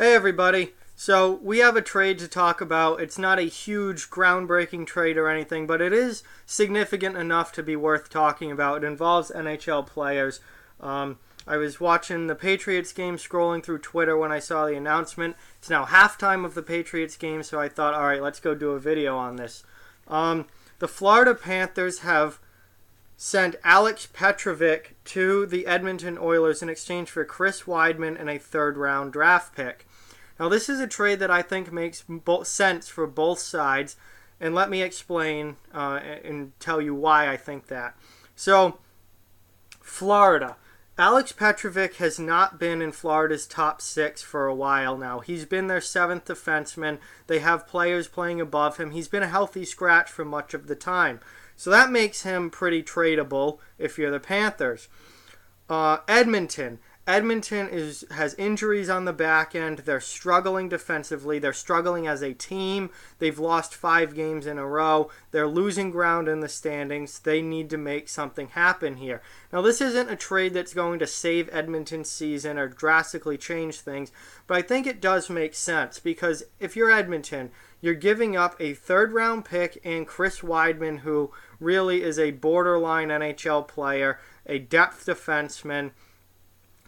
Hey everybody. So we have a trade to talk about. It's not a huge groundbreaking trade or anything, but it is significant enough to be worth talking about. It involves NHL players. I was watching the Patriots game, scrolling through Twitter when I saw the announcement. It's now halftime of the Patriots game, so I thought, all right, let's go do a video on this. The Florida Panthers have sent Alex Petrovic to the Edmonton Oilers in exchange for Chris Wideman and a third-round draft pick. Now, this is a trade that I think makes sense for both sides, and let me explain and tell you why I think that. So, Florida. Alex Petrovic has not been in Florida's top six for a while now. He's been their seventh defenseman. They have players playing above him. He's been a healthy scratch for much of the time. So that makes him pretty tradable if you're the Panthers. Edmonton. Edmonton has injuries on the back end. They're struggling defensively. They're struggling as a team. They've lost 5 games in a row. They're losing ground in the standings. They need to make something happen here. Now, this isn't a trade that's going to save Edmonton's season or drastically change things, but I think it does make sense because if you're Edmonton, you're giving up a third-round pick and Chris Wideman, who really is a borderline NHL player, a depth defenseman,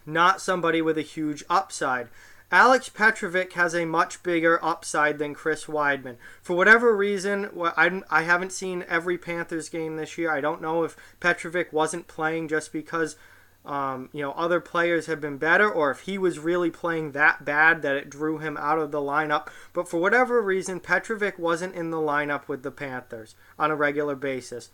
not somebody with a huge upside. Alex Petrovic has a much bigger upside than Chris Wideman. For whatever reason, I haven't seen every Panthers game this year. I don't know if Petrovic wasn't playing just because other players have been better, or if he was really playing that bad that it drew him out of the lineup. But for whatever reason, Petrovic wasn't in the lineup with the Panthers on a regular basis.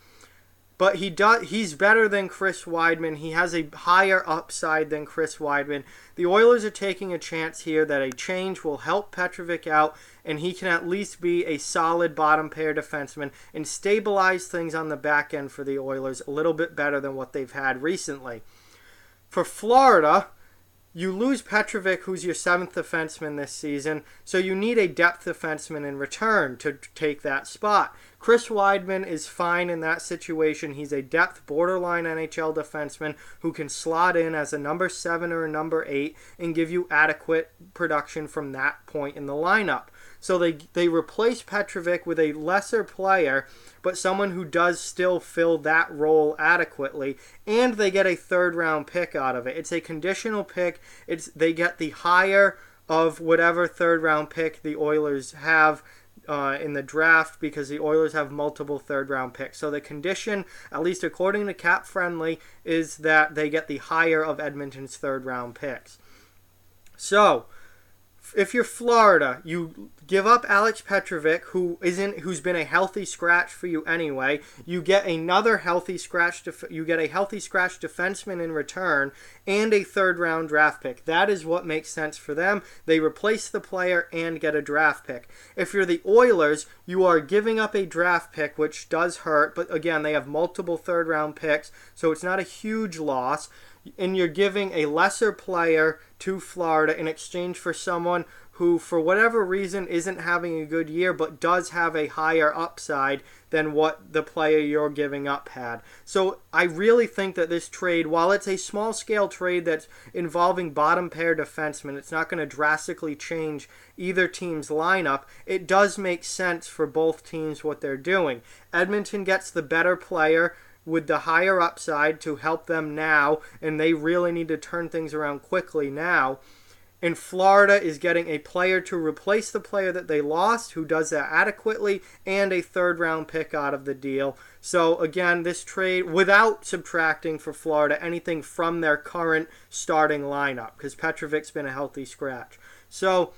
But he's better than Chris Wideman. He has a higher upside than Chris Wideman. The Oilers are taking a chance here that a change will help Petrovic out, and he can at least be a solid bottom pair defenseman and stabilize things on the back end for the Oilers a little bit better than what they've had recently. For Florida, you lose Petrovic, who's your 7th defenseman this season, so you need a depth defenseman in return to take that spot. Chris Wideman is fine in that situation. He's a depth borderline NHL defenseman who can slot in as a number 7 or a number 8 and give you adequate production from that point in the lineup. So they replace Petrovic with a lesser player, but someone who does still fill that role adequately, and they get a third-round pick out of it. It's a conditional pick. They get the higher of whatever third-round pick the Oilers have in the draft, because the Oilers have multiple third-round picks. So the condition, at least according to Cap Friendly, is that they get the higher of Edmonton's third-round picks. So if you're Florida, you give up Alex Petrovic, who's been a healthy scratch for you anyway. You get another healthy scratch. You get a healthy scratch defenseman in return, and a third-round draft pick. That is what makes sense for them. They replace the player and get a draft pick. If you're the Oilers, you are giving up a draft pick, which does hurt. But again, they have multiple third-round picks, so it's not a huge loss. And you're giving a lesser player to Florida in exchange for someone who, for whatever reason, isn't having a good year but does have a higher upside than what the player you're giving up had. So I really think that this trade, while it's a small-scale trade that's involving bottom pair defensemen, it's not going to drastically change either team's lineup. It does make sense for both teams what they're doing. Edmonton gets the better player with the higher upside to help them now, and they really need to turn things around quickly now. And Florida is getting a player to replace the player that they lost, who does that adequately, and a third-round pick out of the deal. So again, this trade, without subtracting for Florida anything from their current starting lineup, because Petrovic's been a healthy scratch. So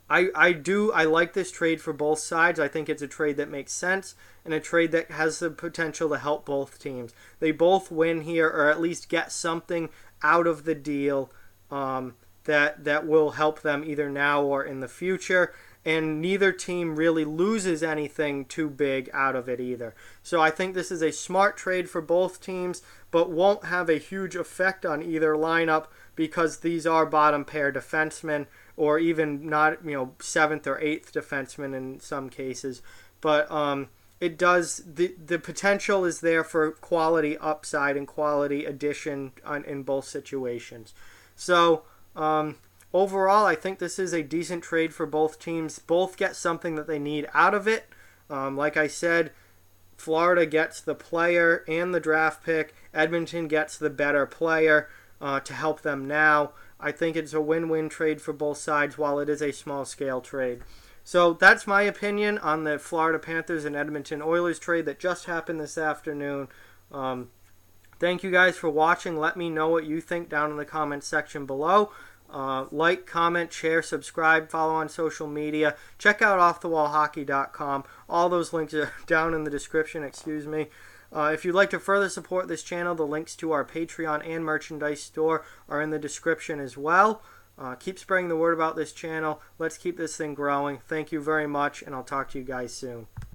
I like this trade for both sides. I think it's a trade that makes sense and a trade that has the potential to help both teams. They both win here, or at least get something out of the deal that will help them either now or in the future. And neither team really loses anything too big out of it either. So I think this is a smart trade for both teams, but won't have a huge effect on either lineup because these are bottom pair defensemen, or even not, 7th or 8th defensemen in some cases. But it does, the potential is there for quality upside and quality addition in both situations. So overall, I think this is a decent trade for both teams. Both get something that they need out of it. Like I said, Florida gets the player and the draft pick. Edmonton gets the better player to help them now. I think it's a win-win trade for both sides while it is a small-scale trade. So that's my opinion on the Florida Panthers and Edmonton Oilers trade that just happened this afternoon. Thank you guys for watching. Let me know what you think down in the comments section below. Like, comment, share, subscribe, follow on social media. Check out offthewallhockey.com. All those links are down in the description, If you'd like to further support this channel, the links to our Patreon and merchandise store are in the description as well. Keep spreading the word about this channel. Let's keep this thing growing. Thank you very much, and I'll talk to you guys soon.